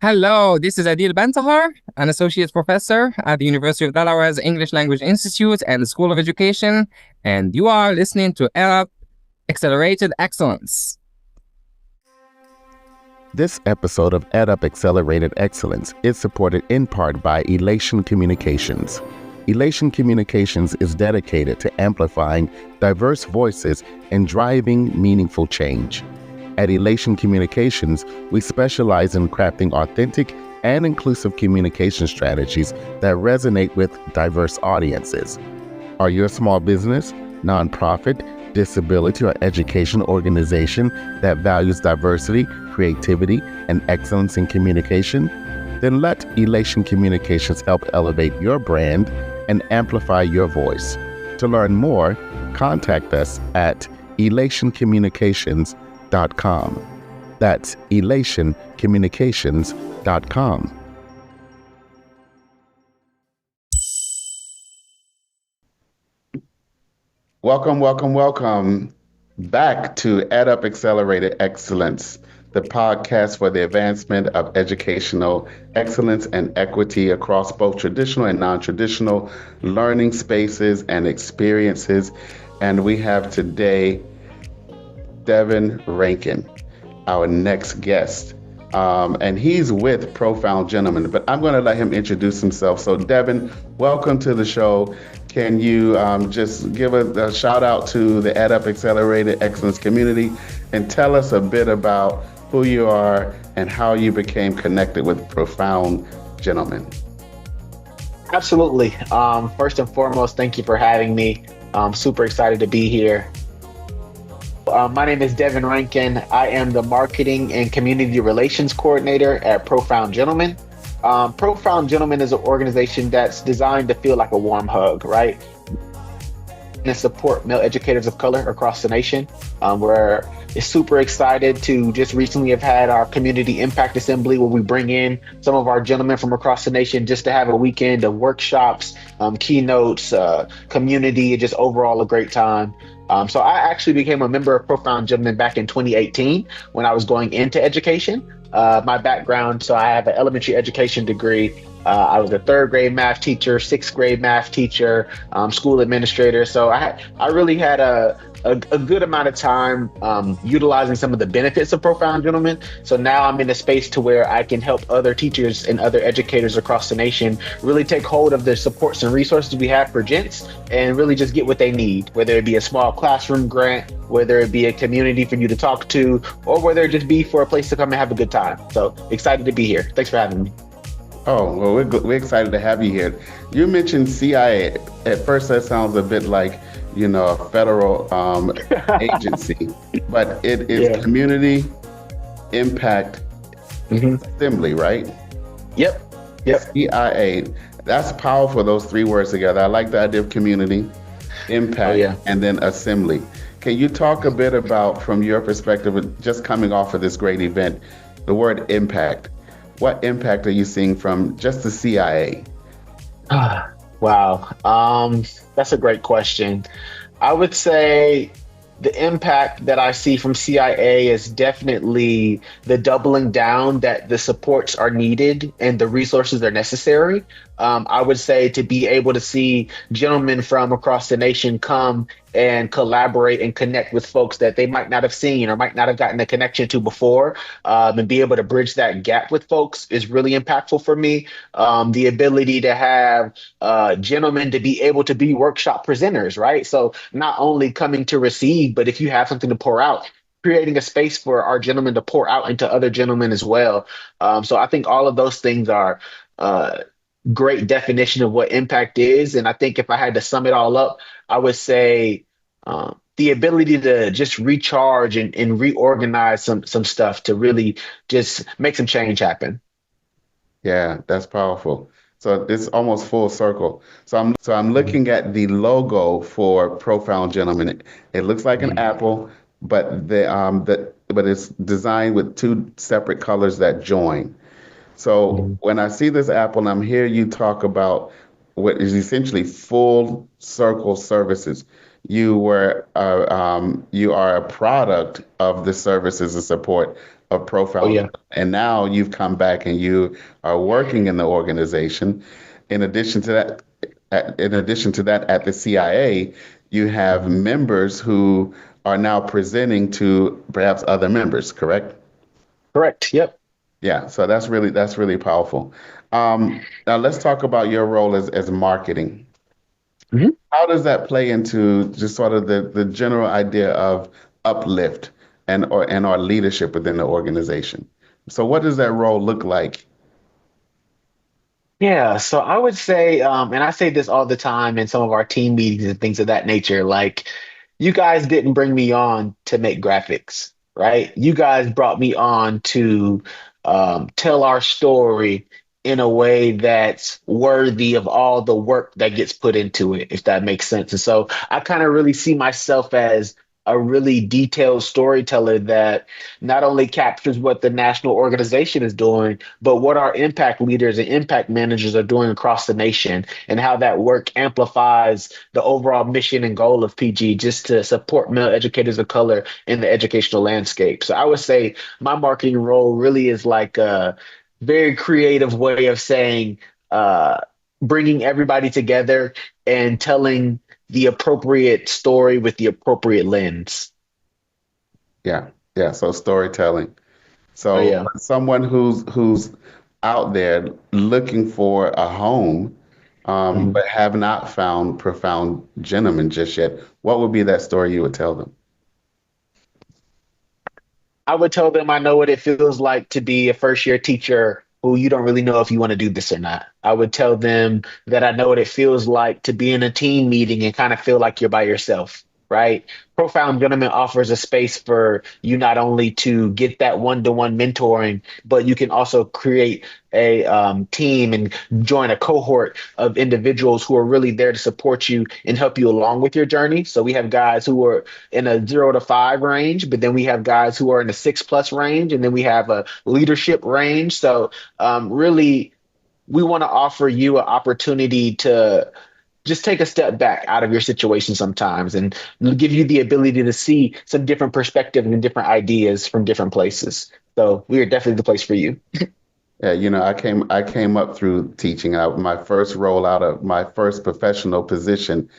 Hello, this is Adil Bantahar, an associate professor at the University of Delaware's English Language Institute and the School of Education, and you are listening to Arab Accelerated Excellence. This episode of EdUp Accelerated Excellence is supported in part by Elation Communications. Elation Communications is dedicated to amplifying diverse voices and driving meaningful change. At Elation Communications, we specialize in crafting authentic and inclusive communication strategies that resonate with diverse audiences. Are you a small business, nonprofit, disability, or education organization that values diversity, creativity, and excellence in communication? Then let Elation Communications help elevate your brand and amplify your voice. To learn more, contact us at elationcommunications.com. That's elationcommunications.com. Welcome back to EdUp Accelerated Excellence, the podcast for the advancement of educational excellence and equity across both traditional and non-traditional learning spaces and experiences. And we have today Devin Rankin, our next guest. And he's with Profound Gentlemen, but I'm going to let him introduce himself. So Devin, welcome to the show. Can you just give a shout out to the EdUp Accelerated Excellence community and tell us a bit about who you are and how you became connected with Profound Gentlemen? Absolutely. First and foremost, thank you for having me. I'm super excited to be here. My name is Devin Rankin. I am the Marketing and Community Relations Coordinator at Profound Gentlemen. Profound Gentlemen is an organization that's designed to feel like a warm hug, right? And support male educators of color across the nation. We're super excited to just recently have had our Community Impact Assembly where we bring in some of our gentlemen from across the nation just to have a weekend of workshops, keynotes, community, and just overall a great time. So I actually became a member of Profound Gentlemen back in 2018 when I was going into education. My background, so I have an elementary education degree. I was a third grade math teacher, sixth grade math teacher, school administrator. So I really had a good amount of time utilizing some of the benefits of Profound Gentlemen. So now I'm in a space to where I can help other teachers and other educators across the nation really take hold of the supports and resources we have for gents and really just get what they need, whether it be a small classroom grant, whether it be a community for you to talk to, or whether it just be for a place to come and have a good time. So excited to be here. Thanks for having me. Oh, well, we're excited to have you here. You mentioned CIA. At first, that sounds a bit like, a federal agency, but it is Community Impact Assembly, right? Yep. CIA. That's powerful, those three words together. I like the idea of community, impact, and then assembly. Can you talk a bit about, from your perspective, just coming off of this great event, the word impact? What impact are you seeing from just the CIA? Wow. That's a great question. I would say the impact that I see from CIA is definitely the doubling down that the supports are needed and the resources are necessary. I would say to be able to see gentlemen from across the nation come and collaborate and connect with folks that they might not have seen or might not have gotten a connection to before, and be able to bridge that gap with folks is really impactful for me. The ability to have gentlemen to be able to be workshop presenters, right? So not only coming to receive, but if you have something to pour out, creating a space for our gentlemen to pour out into other gentlemen as well. So I think all of those things are great definition of what impact is. And I think if I had to sum it all up, I would say the ability to just recharge and reorganize some stuff to really just make some change happen. Yeah, that's powerful. So it's almost full circle. So I'm looking at the logo for Profound Gentlemen. It looks like an apple, but but it's designed with two separate colors that join. So when I see this apple and I'm hearing you talk about what is essentially full circle services, you are a product of the services and support of Oh Profound, yeah. and now you've come back and you are working in the organization. In addition to that, at the CIA, you have members who are now presenting to perhaps other members, correct? Correct. Yep. Yeah, so that's really powerful. Now let's talk about your role as marketing. Mhm. How does that play into just sort of the general idea of uplift and our leadership within the organization? So what does that role look like? Yeah, so I would say, and I say this all the time in some of our team meetings and things of that nature, like you guys didn't bring me on to make graphics, right? You guys brought me on to tell our story in a way that's worthy of all the work that gets put into it, if that makes sense. And so I kind of really see myself as a really detailed storyteller that not only captures what the national organization is doing, but what our impact leaders and impact managers are doing across the nation and how that work amplifies the overall mission and goal of PG just to support male educators of color in the educational landscape. So I would say my marketing role really is like a very creative way of saying, uh, bringing everybody together and telling the appropriate story with the appropriate lens. Yeah, yeah. So storytelling. Oh So yeah. someone who's out there looking for a home, Mhm. but have not found profound gentlemen just yet, what would be that story you would tell them? I would tell them I know what it feels like to be a first year teacher who you don't really know if you want to do this or not. I would tell them that I know what it feels like to be in a team meeting and kind of feel like you're by yourself, right? Profound Gentleman offers a space for you not only to get that one to one mentoring, but you can also create a team and join a cohort of individuals who are really there to support you and help you along with your journey. So we have guys who are in a 0 to 5 range, but then we have guys who are in the 6+ range, and then we have a leadership range. So really, we want to offer you an opportunity to just take a step back out of your situation sometimes and give you the ability to see some different perspectives and different ideas from different places. So we are definitely the place for you. Yeah, I came up through teaching. My first role out of my first professional position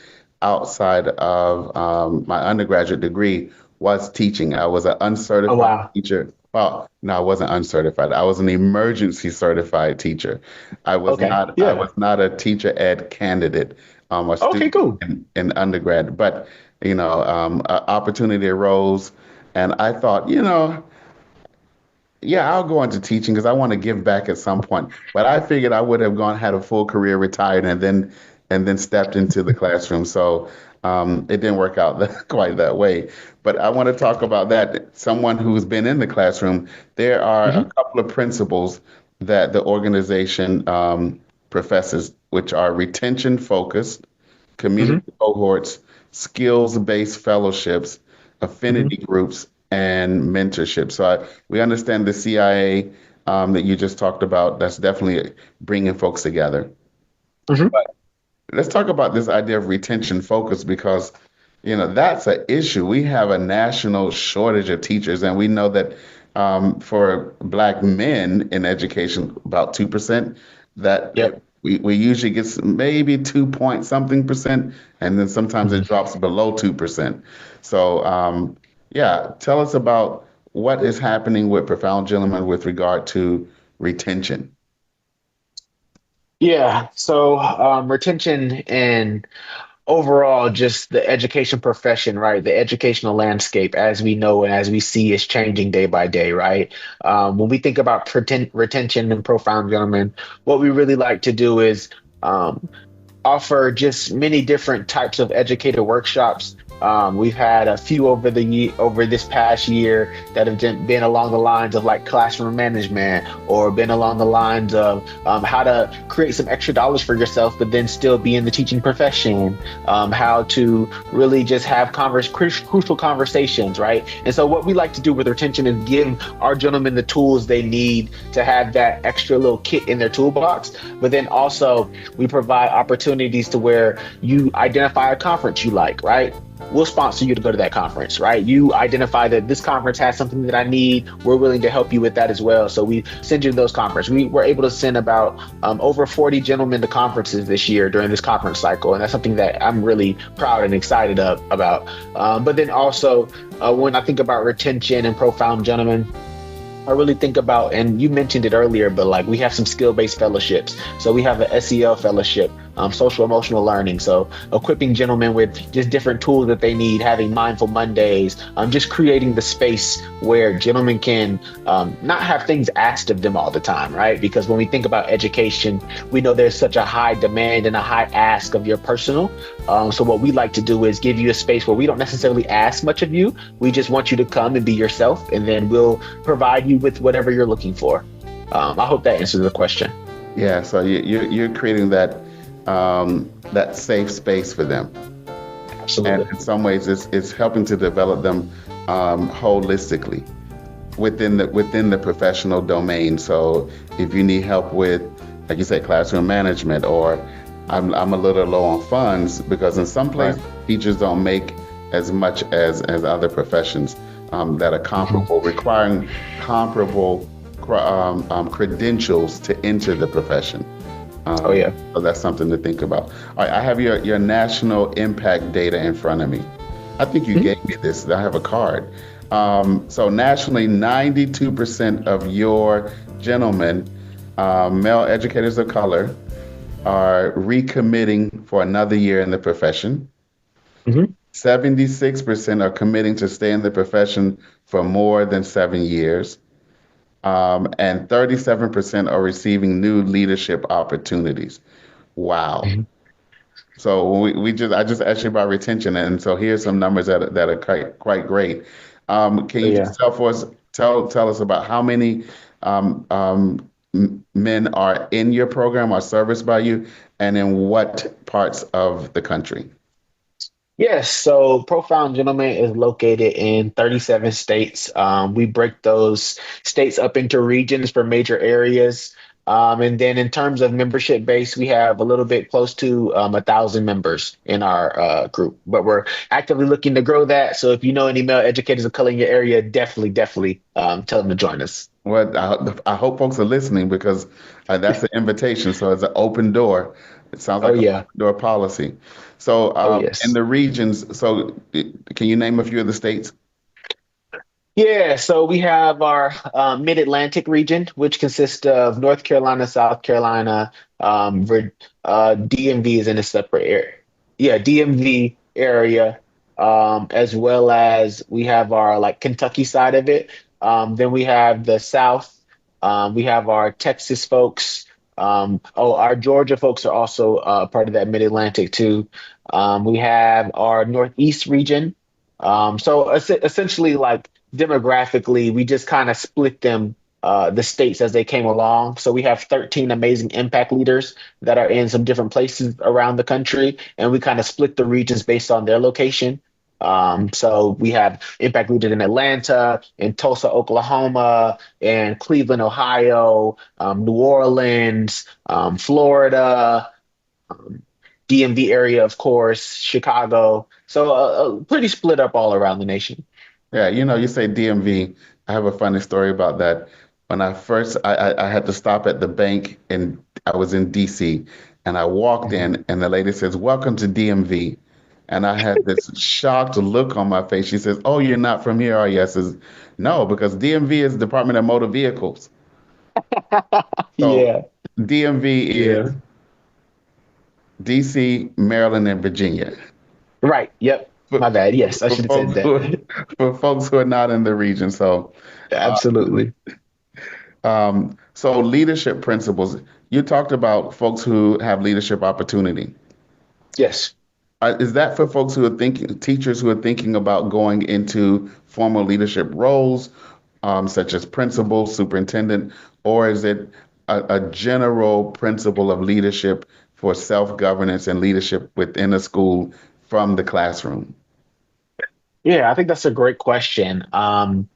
outside of my undergraduate degree was teaching. I was an Oh uncertified wow. teacher. Well, no, I wasn't uncertified. I was an emergency certified teacher. I was Okay. not I Yeah. was not a teacher ed candidate, a Okay. student Cool. in undergrad. But an opportunity arose, and I thought, yeah, I'll go into teaching because I want to give back at some point. But I figured I would have gone had a full career, retired, and then stepped into the classroom. So it didn't work out quite that way. But I want to talk about that. Someone who's been in the classroom, there are a Hmm. couple of principles that the organization professes, which are retention focused, Hmm. community cohorts, skills based fellowships, Hmm. affinity groups, and mentorship. So we understand the CIA that you just talked about. That's definitely bringing folks together. Hmm. Let's talk about this idea of retention focus because that's an issue. We have a national shortage of teachers, and we know that for Black men in education, about 2%. That Yep. we usually get maybe 2 point something percent, and then sometimes it Mhm. drops below 2%. So yeah, tell us about what is happening with Profound Gentlemen with regard to retention. Yeah. So retention and overall just the education profession, right? The educational landscape as we know and as we see is changing day by day, right? When we think about retention and profound gentlemen, what we really like to do is um, offer just many different types of educator workshops. We've had a few over this past year that have been along the lines of like classroom management, or been along the lines of how to create some extra dollars for yourself, but then still be in the teaching profession. How to really just have crucial conversations, right? And so, what we like to do with retention is give our gentlemen the tools they need to have that extra little kit in their toolbox, but then also we provide opportunities to where you identify a conference you like, right? we'll sponsor you to go to that conference, right? You identify that this conference has something that I need. We're willing to help you with that as well. So we send you to those conferences. We were able to send about over 40 gentlemen to conferences this year during this conference cycle. And that's something that I'm really proud and excited about. But then also, when I think about retention and profound gentlemen, I really think about, and you mentioned it earlier, but like we have some skill-based fellowships. So we have an SEL fellowship, social emotional learning. So equipping gentlemen with just different tools that they need, having mindful Mondays, just creating the space where gentlemen can not have things asked of them all the time, right? Because when we think about education, we know there's such a high demand and a high ask of your personal. So what we like to do is give you a space where we don't necessarily ask much of you. We just want you to come and be yourself, and then we'll provide you with whatever you're looking for. I hope that answers the question. Yeah, so you're creating that safe space for them, and Absolutely. in some ways, it's helping to develop them holistically within the professional domain. So if you need help with, like you said, classroom management, or I'm a little low on funds because in some Right. places teachers don't make as much as other professions that are Mhm. comparable, requiring comparable credentials to enter the profession. Oh yeah. So that's something to think about. All right, I have your national impact data in front of me. I think you Mhm. gave me this. I have a card. So nationally, 92% of your gentlemen, male educators of color, are recommitting for another year in the profession. Mhm. 76% are committing to stay in the profession for more than 7 years. And 37% are receiving new leadership opportunities. Wow. Mhm. So I just asked you about retention, and so here's some numbers that are quite great. Can Oh you yeah. just tell us about how many men are in your program or serviced by you, and in what parts of the country? Yes, so Profound Gentleman is located in 37 states. We break those states up into regions for major areas. And then in terms of membership base, we have a little bit close to 1,000 members in our group, but we're actively looking to grow that. So if you know any male educators of color in your area, definitely tell them to join us. Well, I hope folks are listening because that's an invitation. So it's an open door. It sounds Oh, like an yeah. open door policy. So Oh, in yes. the regions, so can you name a few of the states? Yeah, so we have our Mid-Atlantic region, which consists of North Carolina, South Carolina, DMV is in a separate area. Yeah, DMV area, as well as we have our like Kentucky side of it. Then we have the South. We have our Texas folks. Our Georgia folks are also part of that Mid-Atlantic too. We have our Northeast region. Essentially, like demographically, we just kind of split them, the states as they came along. So we have 13 amazing impact leaders that are in some different places around the country, and we kind of split the regions based on their location. So we have impact leaders in Atlanta, in Tulsa, Oklahoma, in Cleveland, Ohio, New Orleans, Florida, um, DMV area, of course, Chicago. So pretty split up all around the nation. Yeah, you say DMV. I have a funny story about that. When I had to stop at the bank and I was in DC, and I walked Mhm. in and the lady says, "Welcome to DMV." And I had this shocked look on my face. She says, "Oh, you're not from here, are you?" I says, "No, because DMV is Department of Motor Vehicles." So Yeah, DMV yeah. is DC, Maryland, and Virginia. Right. Yep. For, My bad. Yes, I for should have said folks who that. are, for folks who are not in the region. Uh, Absolutely. so leadership principles. You talked about folks who have leadership opportunity. Yes. Is that for folks who are thinking, teachers who are thinking about going into formal leadership roles, such as principal, superintendent, or is it a general principle of leadership for self-governance and leadership within a school from the classroom? Yeah, I think that's a great question. And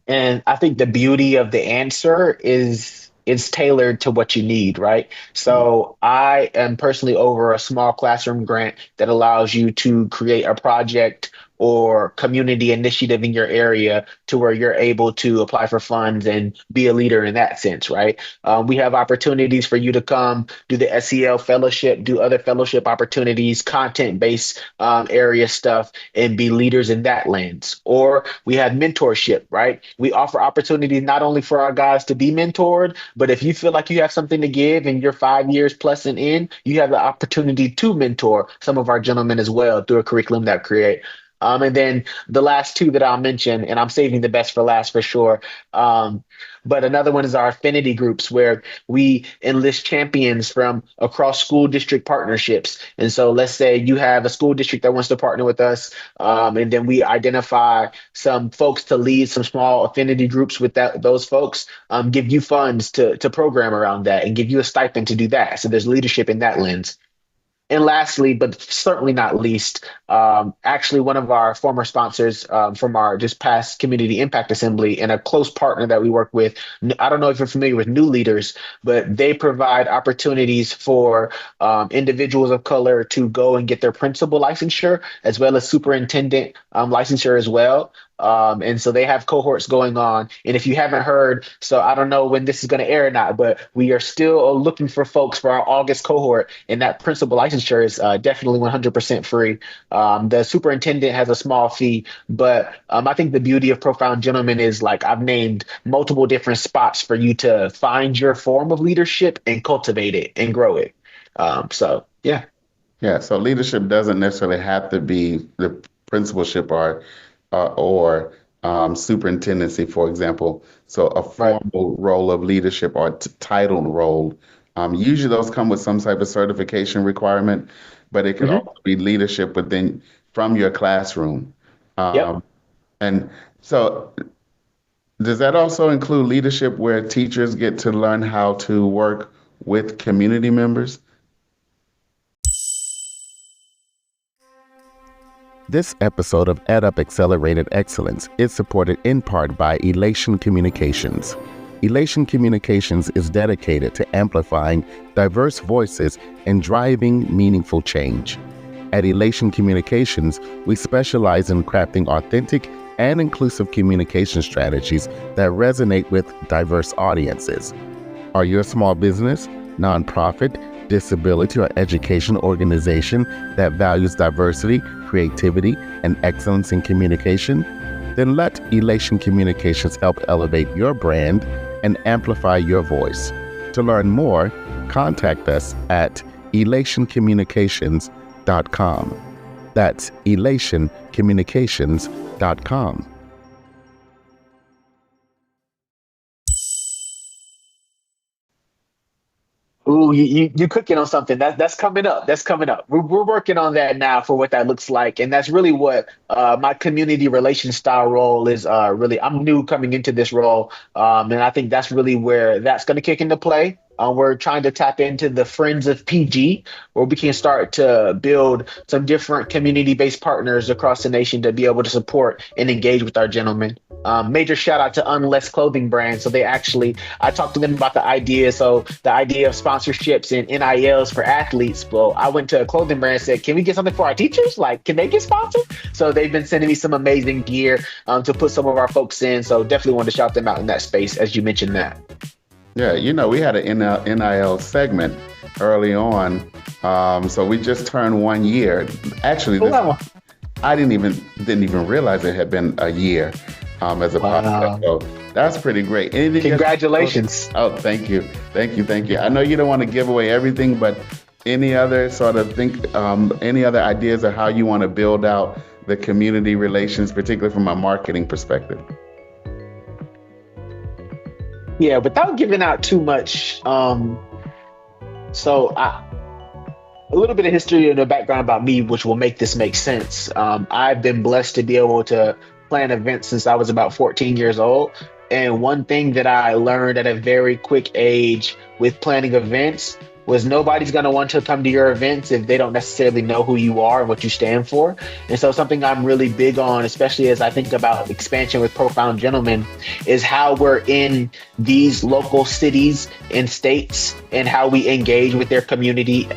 I think the beauty of the answer is it's tailored to what you need, right? So I am personally over a small classroom grant that allows you to create a project or community initiative in your area to where you're able to apply for funds and be a leader in that sense, right? We have opportunities for you to come do the SEL fellowship, do other fellowship opportunities, content-based area stuff, and be leaders in that lens. Or we have mentorship, right? We offer opportunities not only for our guys to be mentored, but if you feel like you have something to give and you're 5 years plus and in, you have the opportunity to mentor some of our gentlemen as well through a curriculum that create. And then the last two that I'll mention, and I'm saving the best for last for sure. Um, but another one is our affinity groups where we enlist champions from across school district partnerships. And so let's say you have a school district that wants to partner with us, and then we identify some folks to lead some small affinity groups with those folks, give you funds to program around that and give you a stipend to do that. So there's leadership in that lens. And lastly, but certainly not least, actually one of our former sponsors from our just past Community Impact Assembly and a close partner that we work with. I don't know if you're familiar with New Leaders, but they provide opportunities for individuals of color to go and get their principal licensure as well as superintendent licensure as well. And so they have cohorts going on. And if you haven't heard, so I don't know when this is going to air or not, but we are still looking for folks for our August cohort. And that principal licensure is definitely 100% free. The superintendent has a small fee, but I think the beauty of Profound Gentlemen is like I've named multiple different spots for you to find your form of leadership and cultivate it and grow it. So, yeah. Yeah, so leadership doesn't necessarily have to be the principalship or superintendency, for example. So a Right. formal role of leadership or titled role, usually those come with some type of certification requirement, but it could Hmm. also be leadership within from your classroom. Yep. Um, and so does that also include leadership where teachers get to learn how to work with community members? This episode of EdUp Accelerated Excellence is supported in part by Elation Communications. Elation Communications is dedicated to amplifying diverse voices and driving meaningful change. At Elation Communications, we specialize in crafting authentic and inclusive communication strategies that resonate with diverse audiences. Are you a small business, nonprofit, disability, or education organization that values diversity, creativity, and excellence in communication? Then let Elation Communications help elevate your brand and amplify your voice. To learn more, contact us at elationcommunications.com. That's elationcommunications.com. Ooh, you cooking on something that's coming up. That's coming up. We're working on that now for what that looks like, and that's really what my community relations style role is. Really, I'm new coming into this role, and I think that's really where that's going to kick into play. We're trying to tap into the Friends of PG, where we can start to build some different community-based partners across the nation to be able to support and engage with our gentlemen. Major shout out to Unless Clothing Brand. So they actually, I talked to them about the idea. So the idea of sponsorships and NILs for athletes. Well, I went to a clothing brand and said, can we get something for our teachers? Like, can they get sponsored? So they've been sending me some amazing gear to put some of our folks in. So definitely want to shout them out in that space, as you mentioned that. Yeah, we had an NIL segment early on. So we just turned 1 year. Actually, Oh, wow. I didn't even realize it had been a year as a Wow. podcast. So that's pretty great. Anything Congratulations. Oh, thank you. I know you don't want to give away everything, but any other sort of any other ideas of how you want to build out the community relations, particularly from a marketing perspective? Yeah, without giving out too much. So a little bit of history and a background about me, which will make this make sense. I've been blessed to be able to plan events since I was about 14 years old. And one thing that I learned at a very quick age with planning events was nobody's going to want to come to your events if they don't necessarily know who you are and what you stand for. And so something I'm really big on, especially as I think about expansion with Profound Gentlemen, is how we're in these local cities and states and how we engage with their community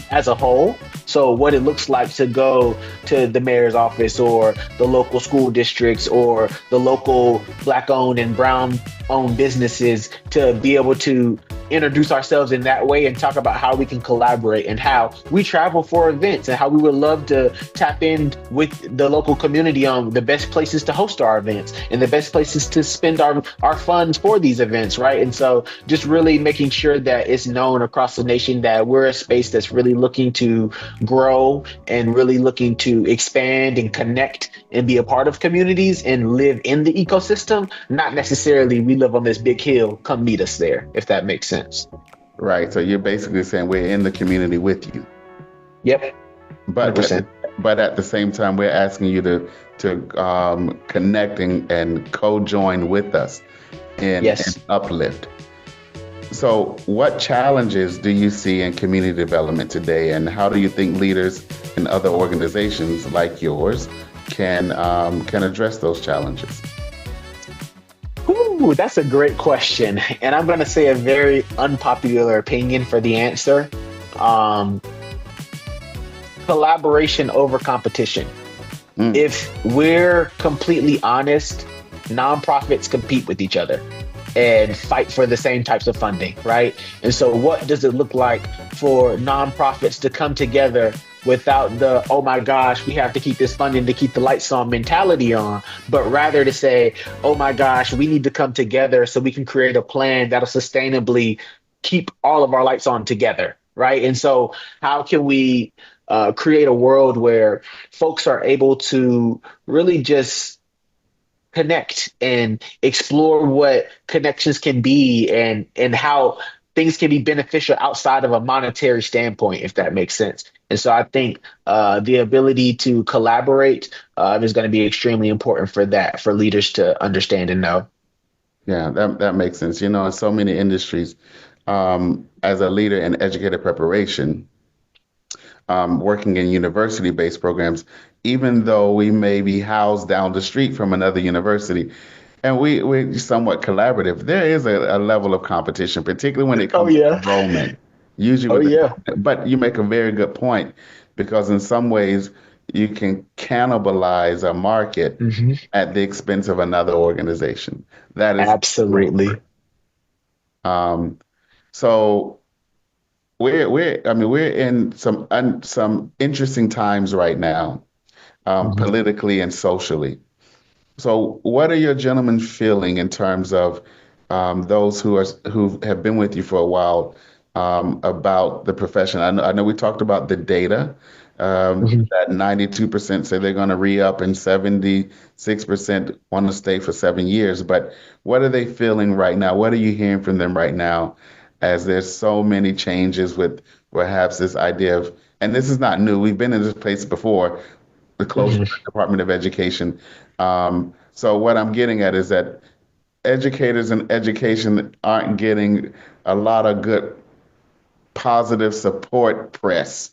as a whole. So what it looks like to go to the mayor's office or the local school districts or the local Black owned and brown owned businesses, to be able to introduce ourselves in that way and talk about how we can collaborate and how we travel for events and how we would love to tap in with the local community on the best places to host our events and the best places to spend our funds for these events, right? And so just really making sure that it's known across the nation that we're a space that's really looking to grow and really looking to expand and connect and be a part of communities and live in the ecosystem, not necessarily we live on this big hill, come meet us there, if that makes sense. Right. So you're basically saying we're in the community with you. Yep. But 100%. but at the same time, we're asking you to connect and co-join with us in uplift. So what challenges do you see in community development today, and how do you think leaders in other organizations like yours can address those challenges? Ooh, that's a great question. And I'm going to say a very unpopular opinion for the answer. Collaboration over competition. If we're completely honest, nonprofits compete with each other and fight for the same types of funding, right? And so what does it look like for nonprofits to come together without the, oh my gosh, we have to keep this funding to keep the lights on mentality on, but rather to say, oh my gosh, we need to come together so we can create a plan that'll sustainably keep all of our lights on together, right? And so how can we create a world where folks are able to really just connect and explore what connections can be and how things can be beneficial outside of a monetary standpoint, if that makes sense. And so I think the ability to collaborate is going to be extremely important for that, for leaders to understand and know. Yeah, that makes sense. You know, in so many industries, as a leader in educator preparation, working in university-based programs, even though we may be housed down the street from another university, and we're somewhat collaborative, there is a level of competition, particularly when it comes to enrollment. Usually but you make a very good point, because in some ways you can cannibalize a market at the expense of another organization. That is absolutely. So we're in some interesting times right now, politically and socially. So what are your gentlemen feeling in terms of those who have been with you for a while, about the profession? I know we talked about the data, that 92% say they're going to re-up and 76% want to stay for 7 years. But what are they feeling right now? What are you hearing from them right now, as there's so many changes with perhaps this idea of, and this is not new, we've been in this place before, the closure of the Department of Education. So what I'm getting at is that educators and education aren't getting a lot of good positive support press,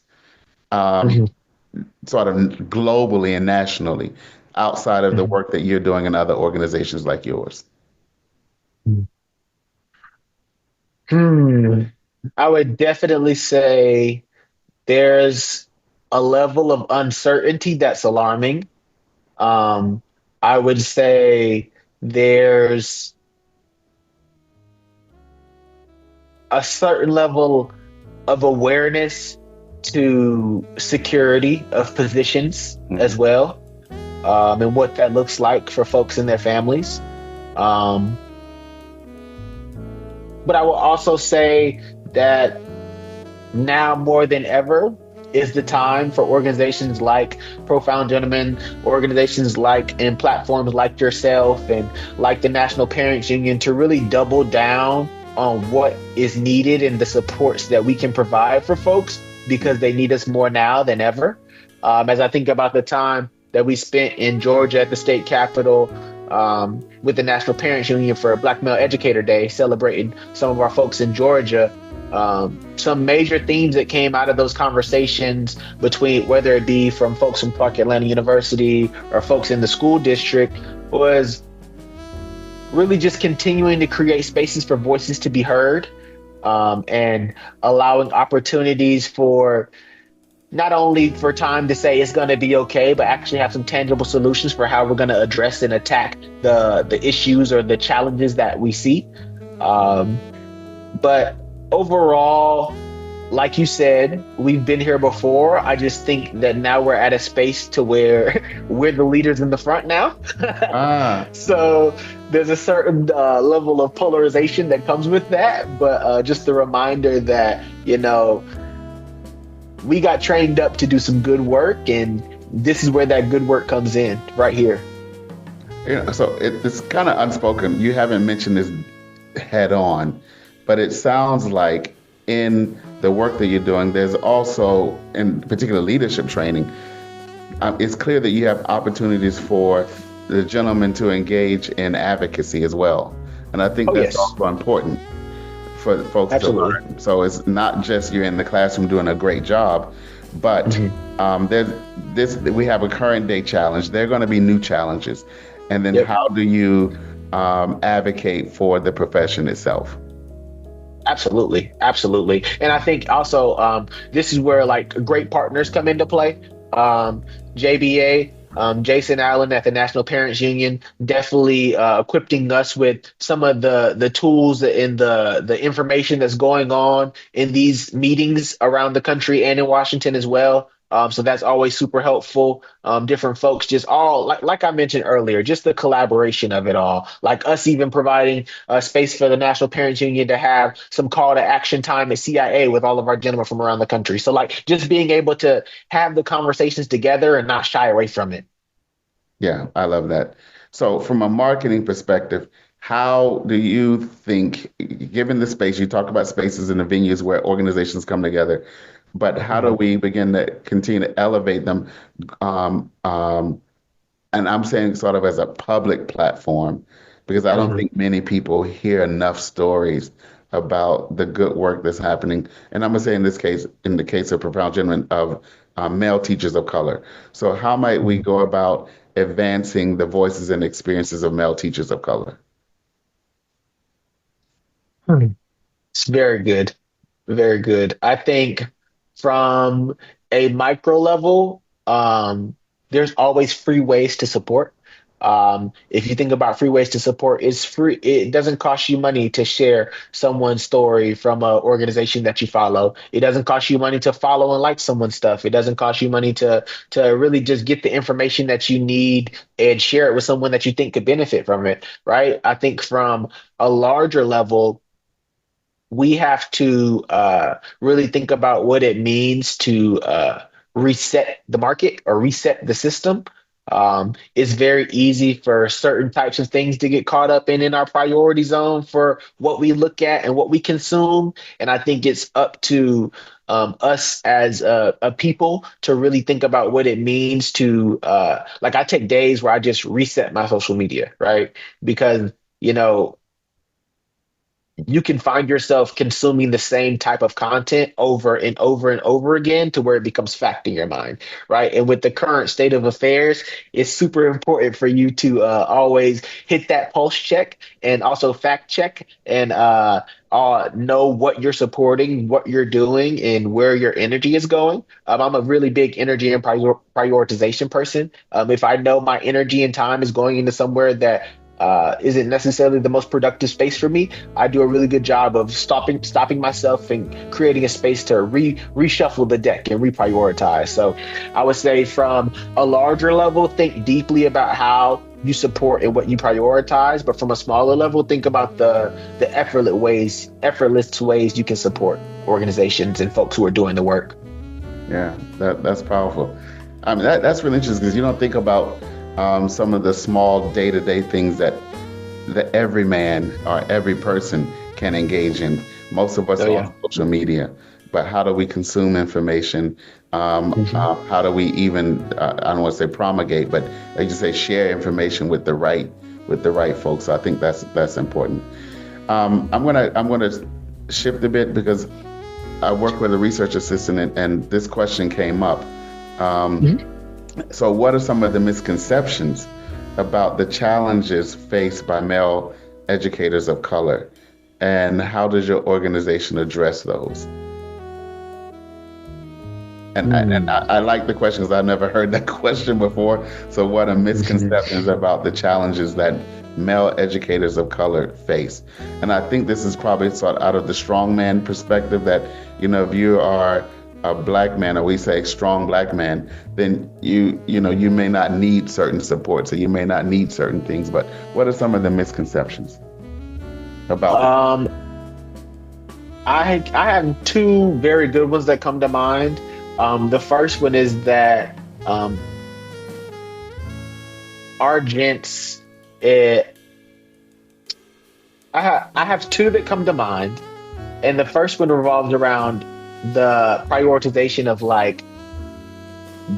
sort of globally and nationally, outside of the work that you're doing in other organizations like yours. I would definitely say there's a level of uncertainty that's alarming. I would say there's a certain level of awareness to security of positions as well, and what that looks like for folks and their families. But I will also say that now more than ever is the time for organizations like Profound Gentlemen, organizations like and platforms like yourself and like the National Parents Union to really double down on what is needed and the supports that we can provide for folks, because they need us more now than ever. As I think about the time that we spent in Georgia at the state capitol, with the National Parents Union for Black Male Educator Day, celebrating some of our folks in Georgia, Some major themes that came out of those conversations between whether it be from folks from Clark Atlanta University or folks in the school district was really just continuing to create spaces for voices to be heard, and allowing opportunities for not only for time to say it's going to be okay, but actually have some tangible solutions for how we're going to address and attack the issues or the challenges that we see. Um, but overall, like you said, we've been here before. I just think that now we're at a space to where we're the leaders in the front now. Ah, So there's a certain level of polarization that comes with that. But just a reminder that, we got trained up to do some good work, and this is where that good work comes in right here. so it's kind of unspoken. You haven't mentioned this head on, but it sounds like in the work that you're doing, there's also, in particular leadership training, it's clear that you have opportunities for the gentleman to engage in advocacy as well. And I think Oh, that's yes, also important for folks to absolutely. learn. So it's not just you're in the classroom doing a great job, but Mhm. there's this. We have a current day challenge. There are going to be new challenges, and then Yep. how do you advocate for the profession itself? Absolutely, absolutely. And I think also this is where like great partners come into play. JBA, Jason Allen at the National Parents Union, definitely equipping us with some of the tools and the information that's going on in these meetings around the country and in Washington as well. So that's always super helpful. Different folks, just all like I mentioned earlier, just the collaboration of it all. Like us even providing space for the National Parents Union to have some call to action time at CIA with all of our gentlemen from around the country. So like just being able to have the conversations together and not shy away from it. Yeah, I love that. So, from a marketing perspective, how do you think, given the space, you talk about spaces and the venues where organizations come together, but how do Mhm, we begin to continue to elevate them? Um, um, and I'm saying sort of as a public platform, because I don't mhm. think many people hear enough stories about the good work that's happening. And I'm gonna say in this case, in the case of Profound Gentlemen, of male teachers of color. So how might we go about advancing the voices and experiences of male teachers of color? Mhm. It's very good. Very good. I think from a micro level, there's always free ways to support. If you think about free ways to support, it's free. It doesn't cost you money to share someone's story from an organization that you follow. It doesn't cost you money to follow and like someone's stuff. It doesn't cost you money to really just get the information that you need and share it with someone that you think could benefit from it, right? I think from a larger level, we have to really think about what it means to reset the market or reset the system. It's very easy for certain types of things to get caught up in our priority zone for what we look at and what we consume. And I think it's up to us as a people to really think about what it means to, like, I take days where I just reset my social media, right? Because, you know, you can find yourself consuming the same type of content over and over and over again to where it becomes fact in your mind, right? And with the current state of affairs, it's super important for you to always hit that pulse check and also fact check and know what you're supporting, what you're doing, and where your energy is going. I'm a really big energy and prioritization person. If I know my energy and time is going into somewhere that isn't necessarily the most productive space for me, I do a really good job of stopping myself and creating a space to reshuffle the deck and reprioritize. So I would say from a larger level, think deeply about how you support and what you prioritize. But from a smaller level, think about the effortless ways you can support organizations and folks who are doing the work. Yeah, that's powerful. I mean, that's really interesting because you don't think about some of the small day-to-day things that every man or every person can engage in. Most of us Oh are yeah. on social media, but how do we consume information? Mhm. How do we even, I don't want to say promulgate, but like you say, share information with the right folks. So I think that's important. I'm gonna shift a bit because I work with a research assistant, and this question came up. Um, Mhm. so, what are some of the misconceptions about the challenges faced by male educators of color, and how does your organization address those? And I like the question because I've never heard that question before. So, what are misconceptions about the challenges that male educators of color face? And I think this is probably sort of out of the strongman perspective that, if you are a black man, or we say strong black man, then you may not need certain support, so you may not need certain things. But what are some of the misconceptions about the? Um, I have two very good ones that come to mind. The first one is that our gents, it, I have two that come to mind, and the first one revolves around the prioritization of like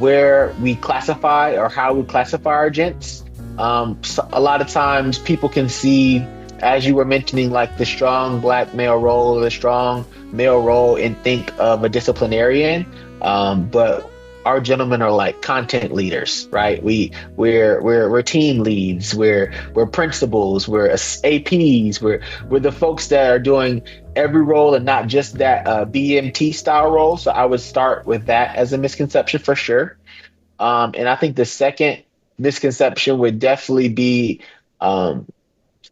where we classify or how we classify our gents. So a lot of times people can see, as you were mentioning, like the strong black male role or the strong male role, and think of a disciplinarian. But our gentlemen are like content leaders, right? We're team leads, we're principals, we're APs, we're the folks that are doing every role and not just that BMT style role. So I would start with that as a misconception for sure. And I think the second misconception would definitely be, um,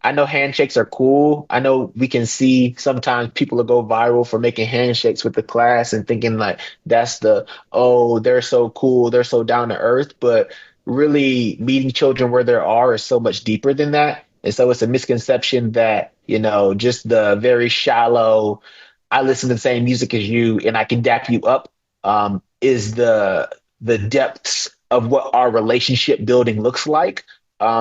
I know handshakes are cool. I know we can see sometimes people will go viral for making handshakes with the class and thinking like that's oh, they're so cool, they're so down to earth. But really, meeting children where they are is so much deeper than that. And so it's a misconception that, just the very shallow, I listen to the same music as you and I can dap you up, is the depths of what our relationship building looks like.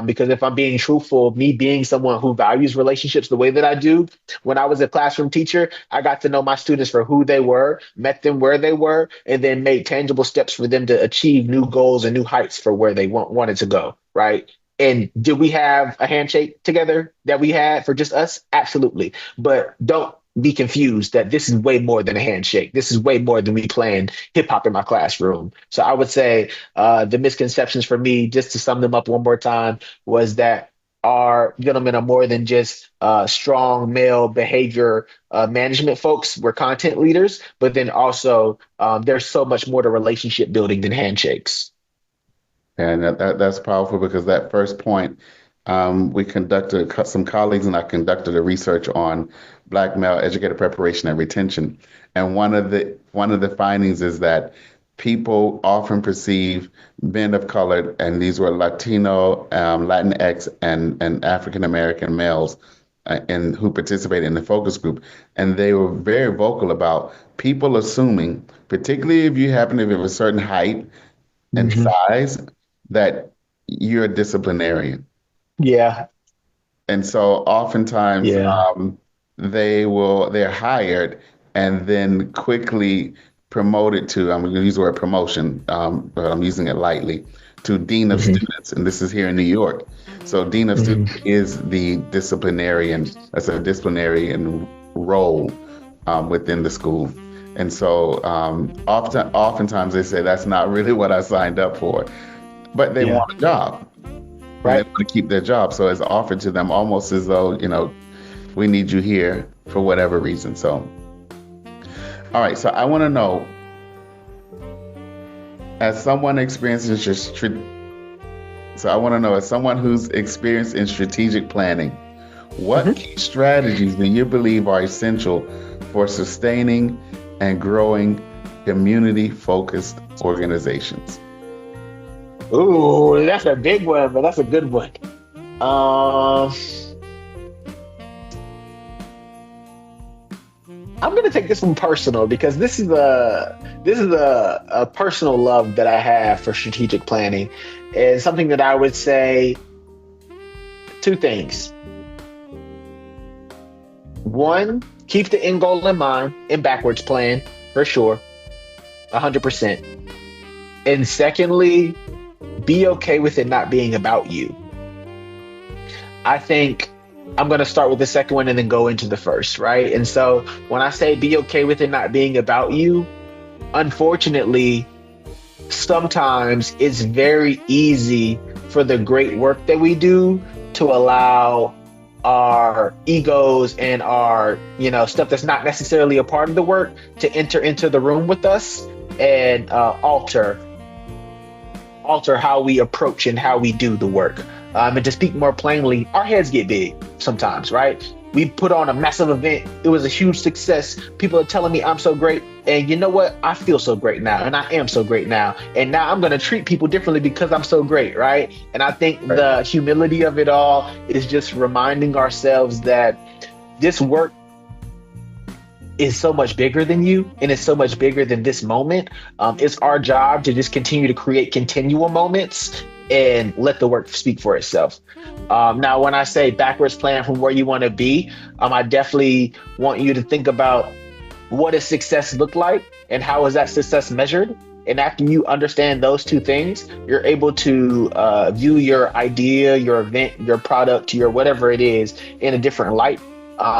Because if I'm being truthful, me being someone who values relationships the way that I do, when I was a classroom teacher, I got to know my students for who they were, met them where they were, and then made tangible steps for them to achieve new goals and new heights for where they wanted to go. Right. And did we have a handshake together that we had for just us? Absolutely. But don't be confused that this is way more than a handshake. This is way more than we playing hip hop in my classroom. So I would say the misconceptions for me, just to sum them up one more time, was that our gentlemen are more than just strong male behavior management folks. We're content leaders, but then also there's so much more to relationship building than handshakes. And that's powerful because that first point, we conducted some colleagues and I conducted a research on Black male educator preparation and retention. And one of the findings is that people often perceive men of color, and these were Latino, Latinx, and African American males, and who participated in the focus group, and they were very vocal about people assuming, particularly if you happen to be of a certain height and Hmm. size, that you're a disciplinarian. Yeah, And so oftentimes yeah. they're hired and then quickly promoted to, I'm going to use the word promotion, but I'm using it lightly, to dean of Hmm. students. And this is here in New York. So dean of Hmm. students is the disciplinarian, that's a disciplinarian role within the school. And so oftentimes they say that's not really what I signed up for, but they Yeah, want a job and they right. want to keep their job. So it's offered to them almost as though, we need you here for whatever reason. So, all right. So I want to know, as someone experiencing so I want to know, as someone who's experienced in strategic planning, what Hmm. key strategies do you believe are essential for sustaining and growing community-focused organizations? Ooh, that's a big one, but that's a good one. Um, I'm gonna take this one personal because this is a personal love that I have for strategic planning, and something that I would say two things. One, keep the end goal in mind and backwards plan for sure, 100%. And secondly, be okay with it not being about you. I think I'm going to start with the second one and then go into the first, right? And so when I say be okay with it not being about you, unfortunately, sometimes it's very easy for the great work that we do to allow our egos and our, stuff that's not necessarily a part of the work to enter into the room with us and alter how we approach and how we do the work. And to speak more plainly, our heads get big sometimes, right? We put on a massive event. It was a huge success. People are telling me I'm so great. And you know what? I feel so great now. And I am so great now. And now I'm going to treat people differently because I'm so great, right? And I think Right. the humility of it all is just reminding ourselves that this work is so much bigger than you and it's so much bigger than this moment. It's our job to just continue to create continual moments and let the work speak for itself. Now, when I say backwards plan from where you want to be, I definitely want you to think about what does success look like and how is that success measured? And after you understand those two things, you're able to view your idea, your event, your product, your whatever it is in a different light.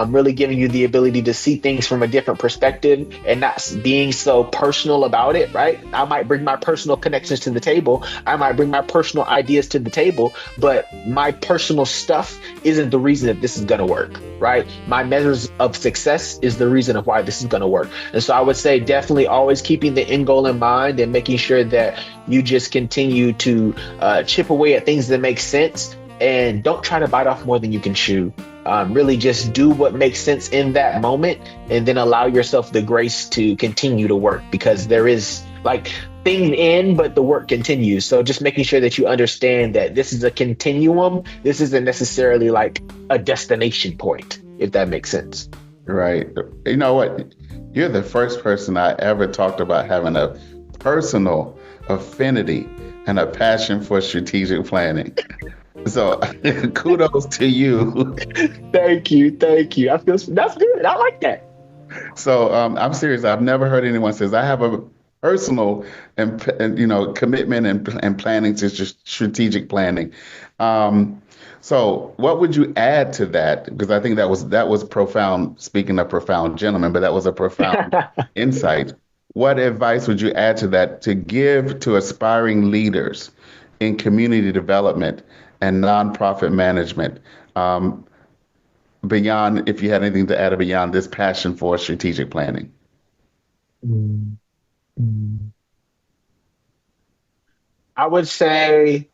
Really giving you the ability to see things from a different perspective and not being so personal about it, right? I might bring my personal connections to the table. I might bring my personal ideas to the table, but my personal stuff isn't the reason that this is going to work, right? My measures of success is the reason of why this is going to work. And so I would say definitely always keeping the end goal in mind and making sure that you just continue to chip away at things that make sense and don't try to bite off more than you can chew. Really just do what makes sense in that moment and then allow yourself the grace to continue to work because there is like things end, but the work continues. So just making sure that you understand that this is a continuum. This isn't necessarily like a destination point, if that makes sense. Right. You know what? You're the first person I ever talked about having a personal affinity and a passion for strategic planning. So kudos to you. Thank you. Thank you. I feel that's good. I like that. So I'm serious. I've never heard anyone says I have a personal and commitment and planning to strategic planning. Um, so what would you add to that? Because I think that was profound. Speaking of profound gentlemen, but that was a profound insight. What advice would you add to that to give to aspiring leaders in community development and nonprofit management? Um, Beyond, if you had anything to add beyond this passion for strategic planning. Mm, mm. I would say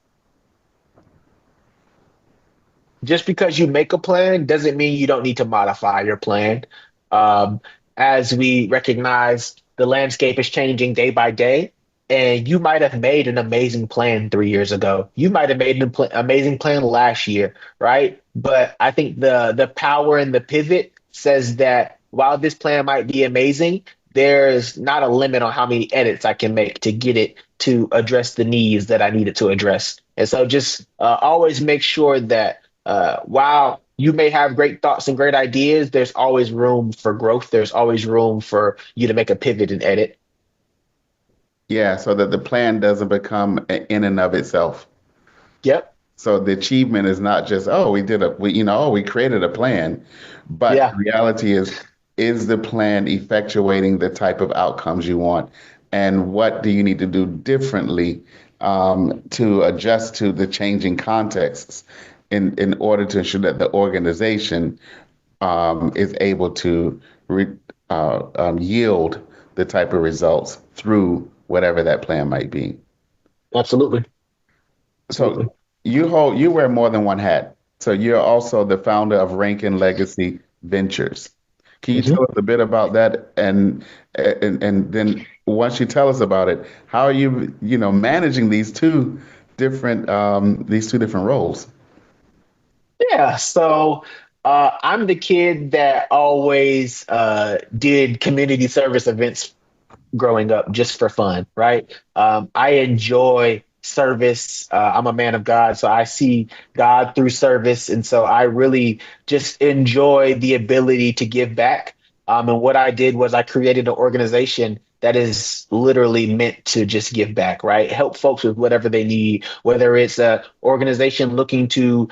just because you make a plan doesn't mean you don't need to modify your plan. Um, as we recognize, the landscape is changing day by day, and you might have made an amazing plan 3 years ago. You might have made an amazing plan last year, right? But I think the power in the pivot says that while this plan might be amazing, there's not a limit on how many edits I can make to get it to address the needs that I needed to address. And so just always make sure that while you may have great thoughts and great ideas, there's always room for growth. There's always room for you to make a pivot and edit. Yeah, so that the plan doesn't become in and of itself. Yep. So the achievement is not just, oh, we created a plan, but the Yeah. reality is the plan effectuating the type of outcomes you want? And what do you need to do differently to adjust to the changing contexts in order to ensure that the organization is able to yield the type of results through whatever that plan might be. Absolutely. Absolutely. So you wear more than one hat. So you're also the founder of Rankin Legacy Ventures. Can you Mhm. tell us a bit about that? And then once you tell us about it, how are you managing these two different roles? Yeah. So I'm the kid that always did community service events growing up just for fun, right? I enjoy service. I'm a man of God, so I see God through service. And so I really just enjoy the ability to give back. And what I did was I created an organization that is literally meant to just give back, right? Help folks with whatever they need, whether it's a organization looking to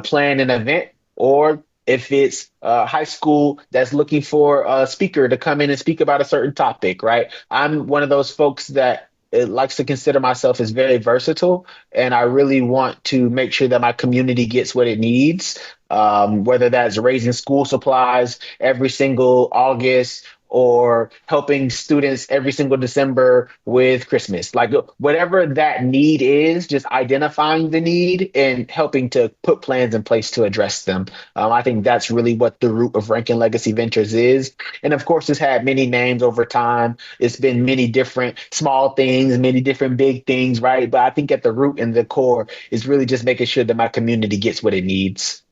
plan an event or if it's high school that's looking for a speaker to come in and speak about a certain topic, right? I'm one of those folks that likes to consider myself as very versatile, and I really want to make sure that my community gets what it needs. Whether that's raising school supplies every single August or helping students every single December with Christmas. Like whatever that need is, just identifying the need and helping to put plans in place to address them. I think that's really what the root of Rankin Legacy Ventures is. And of course, it's had many names over time. It's been many different small things, many different big things, right? But I think at the root and the core is really just making sure that my community gets what it needs.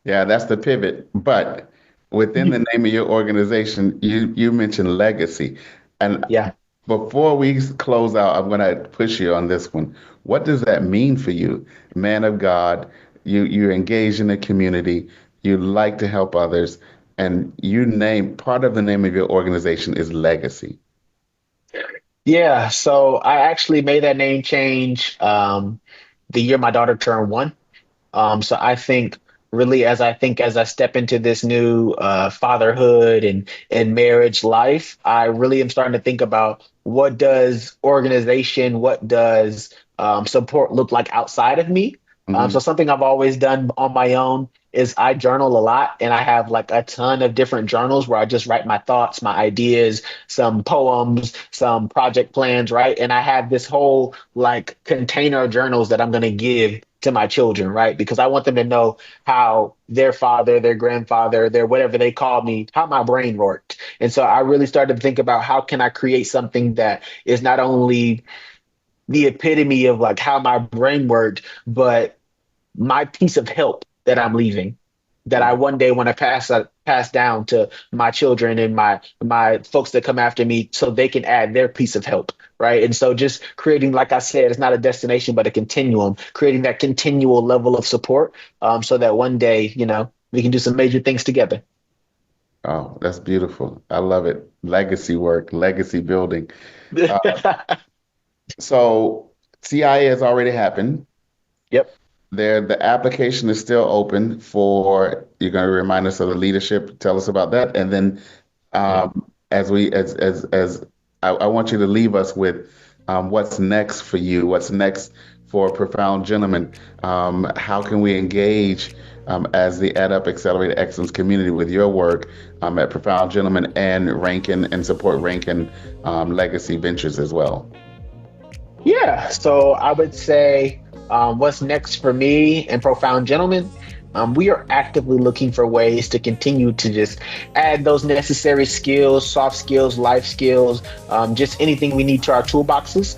Yeah, that's the pivot. But within the name of your organization, you mentioned legacy. And Yeah. before we close out, I'm going to push you on this one. What does that mean for you? Man of God, you're engaged in the community, you like to help others, and you name part of the name of your organization is legacy. Yeah. So I actually made that name change the year my daughter turned 1. So I think really as I step into this new fatherhood and marriage life, I really am starting to think about what does organization, what does support look like outside of me. So Hmm. something I've always done on my own is I journal a lot, and I have like a ton of different journals where I just write my thoughts, my ideas, some poems, some project plans, right? And I have this whole like container of journals that I'm going to give to my children, right? Because I want them to know how their father, their grandfather, their whatever they call me, how my brain worked. And so I really started to think about how can I create something that is not only the epitome of like how my brain worked, but my piece of help that I'm leaving, that I one day want to pass down to my children and my folks that come after me, so they can add their piece of help, right? And so just creating, like I said, it's not a destination but a continuum, creating that continual level of support, so that one day, we can do some major things together. Oh, that's beautiful. I love it. Legacy work, legacy building. Uh, so CIA has already happened. Yep. The application is still open for, you're going to remind us of the leadership. Tell us about that. And then as I want you to leave us with what's next for you, what's next for Profound Gentlemen. How can we engage as the EdUp Accelerated Excellence community with your work at Profound Gentlemen and Rankin, and support Rankin Legacy Ventures as well? Yeah, so I would say what's next for me and Profound Gentlemen? We are actively looking for ways to continue to just add those necessary skills, soft skills, life skills, just anything we need to our toolboxes.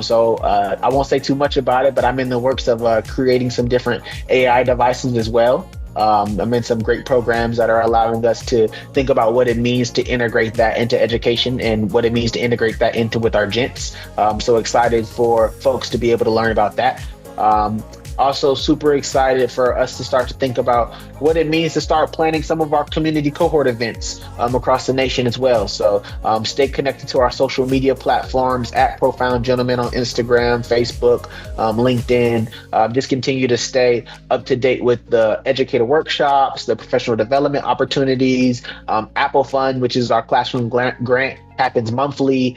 So I won't say too much about it, but I'm in the works of creating some different AI devices as well. I'm in some great programs that are allowing us to think about what it means to integrate that into education and what it means to integrate that into with our gents. So excited for folks to be able to learn about that. Also super excited for us to start to think about what it means to start planning some of our community cohort events across the nation as well. So stay connected to our social media platforms at Profound Gentlemen on Instagram, Facebook, LinkedIn. Just continue to stay up to date with the educator workshops, the professional development opportunities, Apple Fund, which is our classroom grant, happens monthly.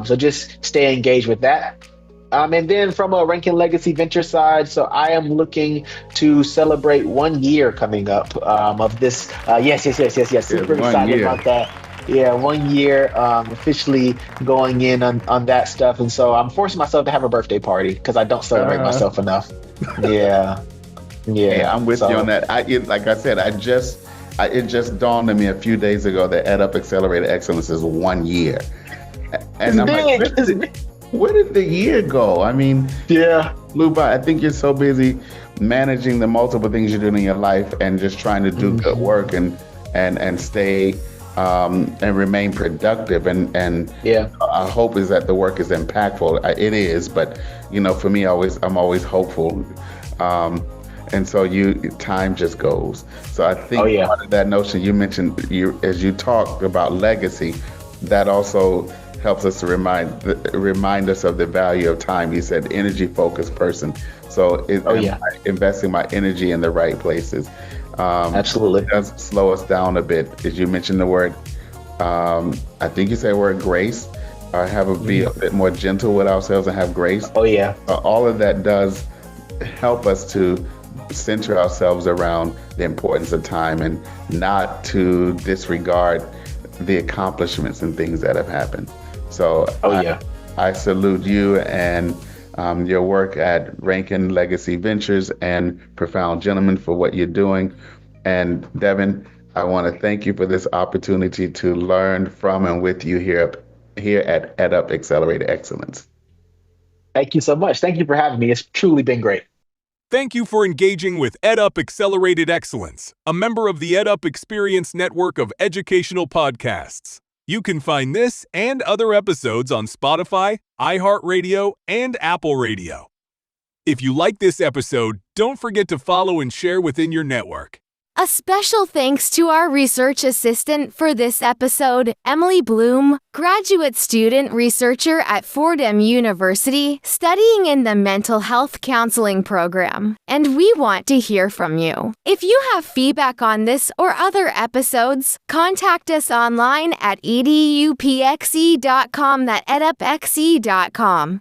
So just stay engaged with that. And then from a Rankin Legacy Venture side, so I am looking to celebrate 1 year coming up of this. Yes. Yeah, Super one excited year. about that. Yeah, 1 year officially going in on that stuff. And so I'm forcing myself to have a birthday party because I don't celebrate Uh, myself enough. Yeah, Hey, yeah. I'm with you on So that. Like I said, it just dawned on me a few days ago that EdUp Accelerated Excellence is 1 year, it's and I'm like, big. It's big. where did the year go? I mean, Yeah. flew by. I think you're so busy managing the multiple things you're doing in your life and just trying to do good Mhm. work and stay and remain productive. And Yeah. our hope is that the work is impactful. It is, but for me, I'm always hopeful. Um, and so time just goes. So I Oh think yeah. part of that notion you mentioned, as you talked about legacy, that also helps us to remind us of the value of time. You said energy focused person. So Oh am yeah. I investing my energy in the right places? Absolutely. It does slow us down a bit. As you mentioned the word, I think you said the word grace, be a bit more gentle with ourselves and have grace. Oh, yeah. All of that does help us to center ourselves around the importance of time and not to disregard the accomplishments and things that have happened. So I salute you and your work at Rankin Legacy Ventures and Profound Gentlemen for what you're doing. And Devin, I want to thank you for this opportunity to learn from and with you here at EdUp Accelerated Excellence. Thank you so much. Thank you for having me. It's truly been great. Thank you for engaging with EdUp Accelerated Excellence, a member of the EdUp Experience network of educational podcasts. You can find this and other episodes on Spotify, iHeartRadio, and Apple Radio. If you like this episode, don't forget to follow and share within your network. A special thanks to our research assistant for this episode, Emily Bloom, graduate student researcher at Fordham University, studying in the Mental Health Counseling program. And we want to hear from you. If you have feedback on this or other episodes, contact us online at edupxe.com, that's edupxe.com.